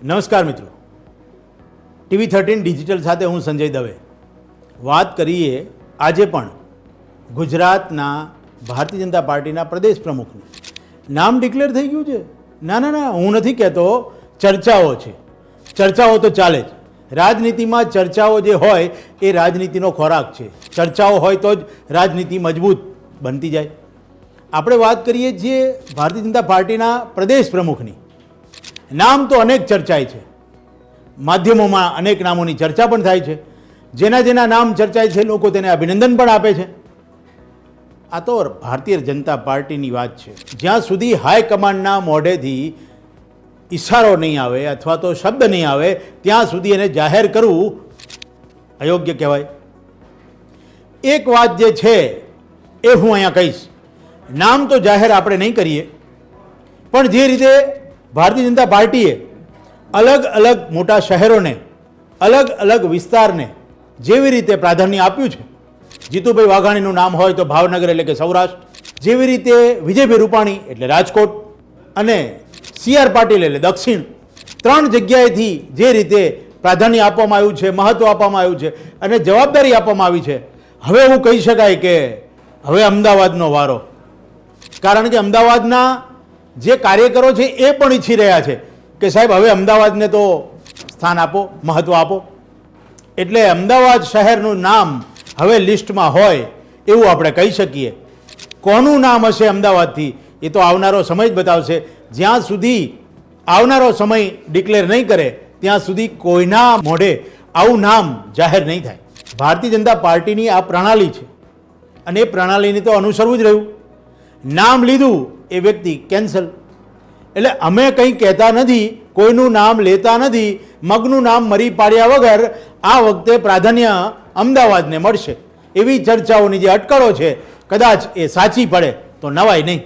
નમસ્કાર મિત્રો, TV13 digital સાથે હું સંજય દવે વાત કરીએ આજે પણ ગુજરાતના ભારતીય જનતા પાર્ટીના પ્રદેશ પ્રમુખનું નામ ડિક્લેર થઈ ગયું છે. ના ના ના, હું નથી કહેતો, ચર્ચાઓ છે. ચર્ચાઓ તો ચાલે જ. રાજનીતિમાં ચર્ચાઓ જે હોય એ રાજનીતિનો ખોરાક છે. ચર્ચાઓ હોય તો જ રાજનીતિ મજબૂત બનતી જાય. આપણે વાત કરીએ છીએ ભારતીય જનતા પાર્ટીના પ્રદેશ પ્રમુખની. નામ તો અનેક ચર્ચાય છે, માધ્યમોમાં અનેક નામોની ચર્ચા પણ થાય છે. જેના જેના નામ ચર્ચાય છે લોકો તેને અભિનંદન પણ આપે છે. આ તો ભારતીય જનતા પાર્ટીની વાત છે. જ્યાં સુધી હાઈકમાન્ડના મોઢેથી ઈશારો નહીં આવે અથવા તો શબ્દ નહીં આવે ત્યાં સુધી એને જાહેર કરવું અયોગ્ય કહેવાય. એક વાત જે છે એ હું અહીંયા કહીશ, નામ તો જાહેર આપણે નહીં કરીએ, પણ જે રીતે ભારતીય જનતા પાર્ટીએ અલગ અલગ મોટા શહેરોને, અલગ અલગ વિસ્તારને જેવી રીતે પ્રાધાન્ય આપ્યું છે, જીતુભાઈ વાઘાણીનું નામ હોય તો ભાવનગર એટલે કે સૌરાષ્ટ્ર, જેવી રીતે વિજયભાઈ રૂપાણી એટલે રાજકોટ અને CR પાટીલ એટલે દક્ષિણ, ત્રણ જગ્યાએથી જે રીતે પ્રાધાન્ય આપવામાં આવ્યું છે, મહત્વ આપવામાં આવ્યું છે અને જવાબદારી આપવામાં આવી છે, હવે એવું કહી શકાય કે હવે અમદાવાદનો વારો. કારણ કે અમદાવાદના જે કાર્યકરો છે એ પણ ઈચ્છી રહ્યા છે કે સાહેબ હવે અમદાવાદને તો સ્થાન આપો, મહત્વ આપો. એટલે અમદાવાદ શહેરનું નામ હવે લિસ્ટમાં હોય એવું આપણે કહી શકીએ. કોનું નામ હશે અમદાવાદથી એ તો આવનારો સમય જ બતાવશે. જ્યાં સુધી આવનારો સમય ડિક્લેર નહીં કરે ત્યાં સુધી કોઈના મોઢે આવું નામ જાહેર નહીં થાય. ભારતીય જનતા પાર્ટીની આ પ્રણાલી છે અને એ પ્રણાલીને તો અનુસરવું જ રહ્યું. નામ લીધું એ વ્યક્તિ કેન્સલ. એટલે અમે કંઈ કહેતા નથી, કોઈનું નામ લેતા નથી. મગનું નામ મરી પાડ્યા વગર આ વખતે પ્રાધાન્ય અમદાવાદને મળશે એવી ચર્ચાઓની જે અટકળો છે, કદાચ એ સાચી પડે તો નવાય નહીં.